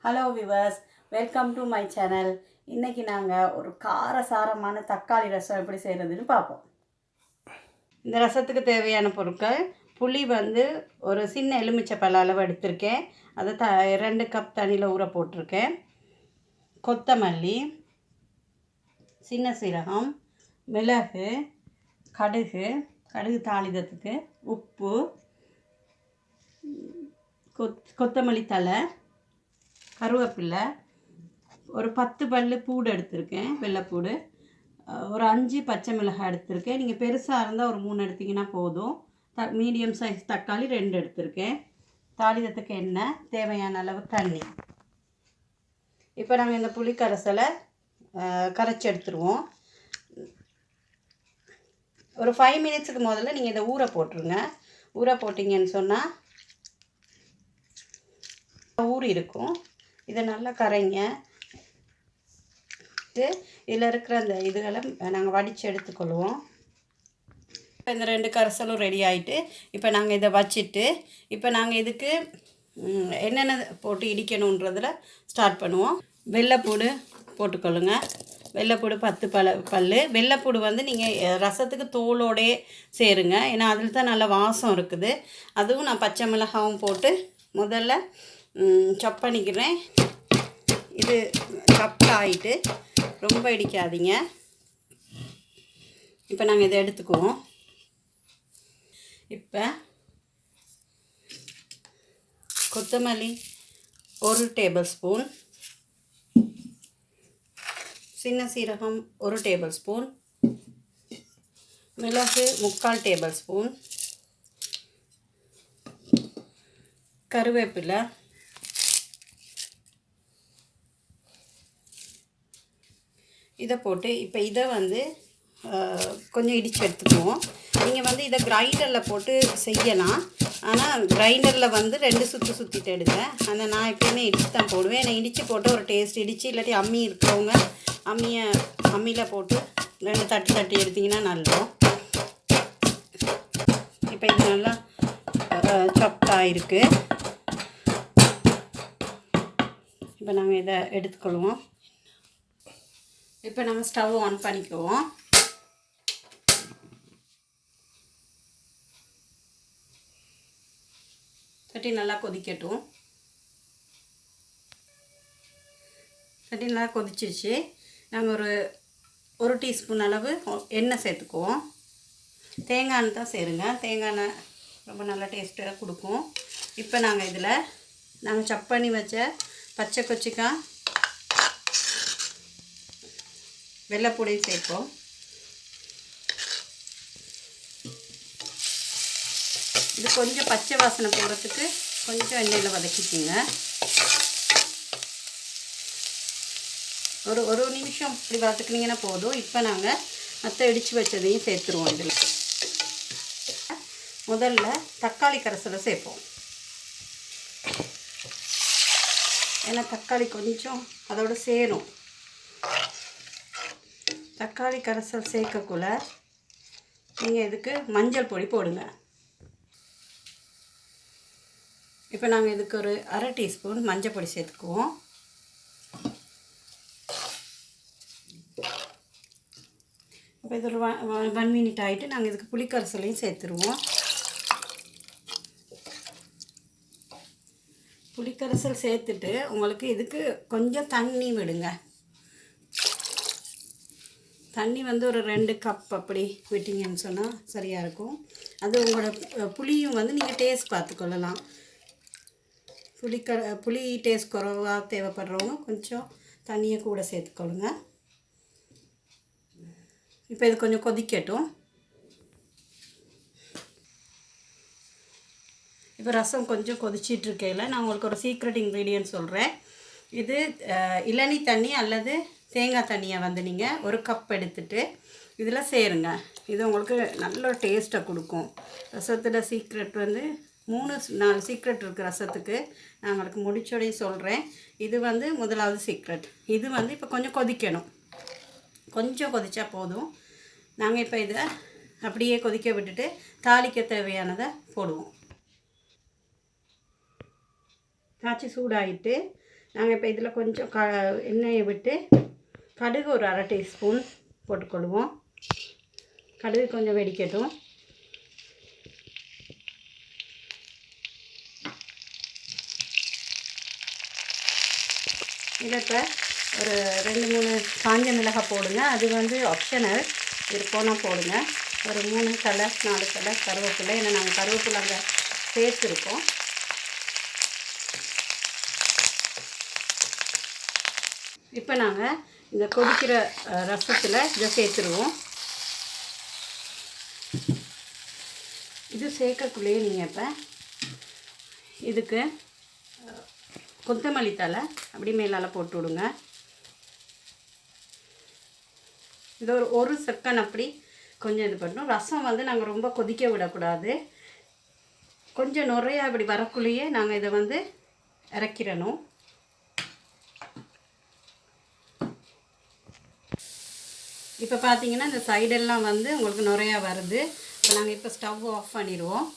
Hello viewers, welcome to my channel. இன்றைக்கி நாங்கள் ஒரு காரசாரமான தக்காளி ரசம் எப்படி செய்கிறதுன்னு பார்ப்போம். இந்த ரசத்துக்கு தேவையான பொருட்கள்: புளி ஒரு சின்ன எலுமிச்சைப்பழ அளவு எடுத்திருக்கேன், அதை 2 கப் தண்ணியில் ஊற போட்டிருக்கேன். கொத்தமல்லி, சின்ன சீரகம், மிளகு, கடுகு தாளிதத்துக்கு, உப்பு, கொத்தமல்லி தழை, கருவேப்பிலை, ஒரு 10 பல்லு பூடு எடுத்திருக்கேன், வெள்ளைப்பூடு, ஒரு 5 பச்சை மிளகாய் எடுத்திருக்கேன். நீங்கள் பெருசாக இருந்தால் ஒரு 3 எடுத்திங்கன்னா போதும். மீடியம் சைஸ் தக்காளி 2 எடுத்திருக்கேன். தாளிதத்துக்கு எண்ணெய், தேவையான அளவு தண்ணி. இப்போ நாங்கள் இந்த புளி கரைசலை கரைச்சி எடுத்துருவோம். ஒரு 5 மினிட்ஸுக்கு முதல்ல நீங்கள் இதை ஊற போட்டுருங்க. ஊற போட்டிங்கன்னு சொன்னால் ஊறி இருக்கும். இதை நல்லா கரைங்க. இதில் இருக்கிற அந்த இதுகளை நாங்கள் வடித்து எடுத்துக்கொள்வோம். இந்த 2 கரைசலும் ரெடி ஆகிட்டு இப்போ நாங்கள் இதை வச்சுட்டு இப்போ நாங்கள் இதுக்கு என்னென்ன போட்டு இடிக்கணுன்றதில் ஸ்டார்ட் பண்ணுவோம். வெள்ளைப்பூடு போட்டுக்கொள்ளுங்க. வெள்ளைப்பூடு 10 பல். வெள்ளைப்பூடு நீங்கள் ரசத்துக்கு தோலோடே சேருங்க, ஏன்னா அதில் தான் நல்ல வாசம் இருக்குது. அதுவும் நான் பச்சை மிளகாவும் போட்டு முதல்ல சாப் பண்ணிக்கிறேன். இது சாப் ஆகிட்டு ரொம்ப இடிக்காதீங்க. இப்போ நாங்கள் இதை எடுத்துக்குவோம். இப்போ கொத்தமல்லி 1 டேபிள் ஸ்பூன், சின்ன சீரகம் 1 டேபிள் ஸ்பூன், மிளகு 3/4 டேபிள் ஸ்பூன், கருவேப்பிலை, இதை போட்டு இப்போ இதை கொஞ்சம் இடித்து எடுத்துக்குவோம். நீங்கள் இதை கிரைண்டரில் போட்டு செய்யலாம், ஆனால் கிரைண்டரில் 2 சுற்றிட்டு எடுங்க. ஆனால் நான் எப்பயுமே இடித்து தான் போடுவேன். ஏன்னா இடித்து போட்டு ஒரு டேஸ்ட். இடித்து இல்லாட்டி அம்மி இருக்கிறவங்க அம்மியில் போட்டு 2 தட்டி எடுத்திங்கன்னா நல்லா. இப்போ இது நல்லா சாப்டாக இருக்குது. இப்போ நாங்கள் இதை எடுத்துக்கொள்வோம். இப்போ நம்ம ஸ்டவ் ஆன் பண்ணிக்குவோம். சட்டி நல்லா கொதிக்கட்டும். சட்டி நல்லா கொதிச்சிருச்சு. நாங்கள் ஒரு டீஸ்பூன் அளவு எண்ணெய் சேர்த்துக்குவோம். தேங்காய் எண்ணெய் தான் சேருங்க. தேங்காய் எண்ணெய் ரொம்ப நல்லா டேஸ்ட்டாக கொடுக்கும். இப்போ நாங்கள் சாப் பண்ணி வச்ச பச்சை கொச்சிக்காய், வெள்ளைப்பூடையும் சேர்ப்போம். இது கொஞ்சம் பச்சை வாசனை போகிறதுக்கு கொஞ்சம் எண்ணெயில் வதக்கிக்குங்க. ஒரு நிமிஷம் இப்படி வதக்குனீங்கன்னா போதும். இப்போ நாங்கள் மற்ற இடித்து வச்சதையும் சேர்த்துருவோம். இதில் முதல்ல தக்காளி கரைசலை சேர்ப்போம். ஏன்னா தக்காளி கொஞ்சம் அதோடு சேரும். தக்காளி கரைசல் சேர்க்கக்குள்ள நீங்கள் இதுக்கு மஞ்சள் பொடி போடுங்க. இப்போ நாங்கள் இதுக்கு ஒரு 1/2 டீஸ்பூன் மஞ்சள் பொடி சேர்த்துக்குவோம். இப்போ இது ஒரு 1 மினிட் ஆகிட்டு நாங்கள் இதுக்கு புளிக்கரைசலையும் சேர்த்துருவோம். புளிக்கரைசல் சேர்த்துட்டு உங்களுக்கு இதுக்கு கொஞ்சம் தண்ணி விடுங்க. தண்ணி ஒரு 2 கப் அப்படி விட்டிங்கன்னு சொன்னால் சரியாக இருக்கும். அது உங்களோட புளியும் நீங்கள் டேஸ்ட் பார்த்துக்கொள்ளலாம். புளி டேஸ்ட் குறைவாக தேவைப்படுறவங்க கொஞ்சம் தண்ணியை கூட சேர்த்துக்கொள்ளுங்க. இப்போ இது கொஞ்சம் கொதிக்கட்டும். இப்போ ரசம் கொஞ்சம் கொதிச்சிட்ருக்கையில் நான் உங்களுக்கு ஒரு சீக்ரெட் இன்க்ரீடியன்ட் சொல்கிறேன். இது இளநீ தண்ணி அல்லது தேங்காய் தண்ணியை நீங்கள் 1 கப் எடுத்துகிட்டு இதில் சேருங்க. இது உங்களுக்கு நல்ல டேஸ்ட்டை கொடுக்கும். ரசத்தில் சீக்ரெட் 3-4 சீக்ரெட் இருக்குது ரசத்துக்கு. நான் உங்களுக்கு முடிச்சோடையும் சொல்கிறேன். இது முதலாவது சீக்ரெட். இது இப்போ கொஞ்சம் கொதிக்கணும். கொஞ்சம் கொதிச்சா போதும். நாங்கள் இப்போ இதை அப்படியே கொதிக்க விட்டுட்டு தாளிக்க தேவையானதை போடுவோம். காய்ச்சி சூடாகிட்டு நாங்கள் இப்போ இதில் கொஞ்சம் எண்ணெயை விட்டு கடுகு ஒரு 1/2 டீஸ்பூன் போட்டுக்கொள்வோம். கடுகு கொஞ்சம் வெடிக்கட்டும். இதை இப்போ ஒரு 2-3 காஞ்ச மிளகாய் போடுங்க. அது வந்து ஆப்ஷனல், இருப்போனா போடுங்க. ஒரு 3 தலை 4 தலை கருவேப்பிலை, ஏன்னா நாங்கள் கருவேப்பிலை அங்கே சேர்த்துருக்கோம். இப்போ நாங்கள் இந்த கொதிக்கிற ரசத்தில் இதை சேர்த்துருவோம். இது சேர்க்கக்குள்ளேயே நீங்கள் இப்போ இதுக்கு கொத்தமல்லி தலை அப்படி மேலால் போட்டு விடுங்க. இது ஒரு செகண்ட் அப்படி கொஞ்சம் இது பண்ணணும். ரசம் வந்து நாங்கள் ரொம்ப கொதிக்க விடக்கூடாது. கொஞ்சம் நுரையா அப்படி வரக்குள்ளேயே நாங்கள் இதை வந்து இறக்கிடணும். இப்போ பார்த்தீங்கன்னா இந்த சைடெல்லாம் வந்து உங்களுக்கு நுரையா வருது. இப்போ நாங்கள் இப்போ ஸ்டவ் ஆஃப் பண்ணிடுவோம்.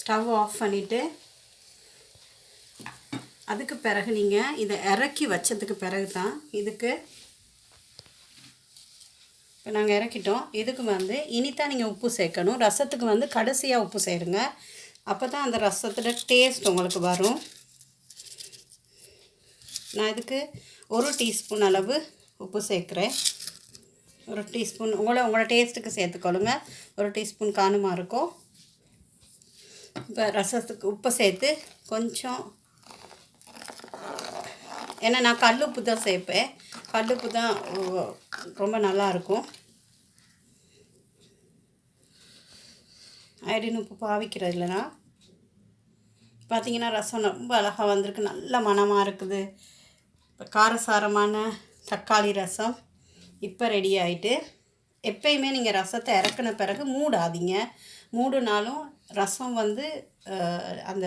ஸ்டவ் ஆஃப் பண்ணிவிட்டு அதுக்கு பிறகு நீங்கள் இதை இறக்கி வச்சதுக்கு பிறகு தான் இதுக்கு இப்போ நாங்கள் இறக்கிட்டோம். இதுக்கு வந்து இனித்தான் நீங்கள் உப்பு சேர்க்கணும். ரசத்துக்கு வந்து கடைசியாக உப்பு சேருங்க. அப்போ தான் அந்த ரசத்தில் டேஸ்ட் உங்களுக்கு வரும். நான் இதுக்கு 1 டீஸ்பூன் அளவு உப்பு சேர்க்குறேன். 1 டீஸ்பூன் உங்களோட டேஸ்ட்டுக்கு சேர்த்துக்கொள்ளுங்க. 1 டீஸ்பூன் காணுமா இருக்கும். இப்போ ரசத்துக்கு உப்பை சேர்த்து கொஞ்சம், ஏன்னா நான் கல்லுப்பு தான் சேர்ப்பேன். கல்லுப்பு தான் ரொம்ப நல்லாயிருக்கும். ஐடின் உப்பு பாவிக்கிறது இல்லைனா. பார்த்திங்கன்னா ரசம் ரொம்ப அழகாக வந்திருக்கு. நல்ல மணமாக இருக்குது. இப்போ காரசாரமான தக்காளி ரசம் இப்போ ரெடி ஆகிட்டு. எப்பயுமே நீங்கள் ரசத்தை இறக்குன பிறகு மூடாதீங்க. மூடுனாலும் ரசம் வந்து அந்த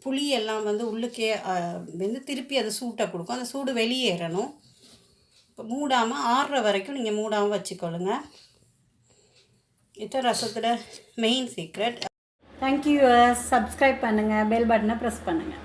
புளியெல்லாம் வந்து உள்ளுக்கே வந்து திருப்பி அது சூட்டை கொடுக்கும். அந்த சூடு வெளியேறணும். இப்போ மூடாமல் ஆறுற வரைக்கும் நீங்கள் மூடாமல் வச்சுக்கொள்ளுங்க. இதுதான் ரசத்தில் மெயின் சீக்ரெட். தேங்க்யூ. சப்ஸ்கிரைப் பண்ணுங்கள், பெல் பட்டனை ப்ரெஸ் பண்ணுங்கள்.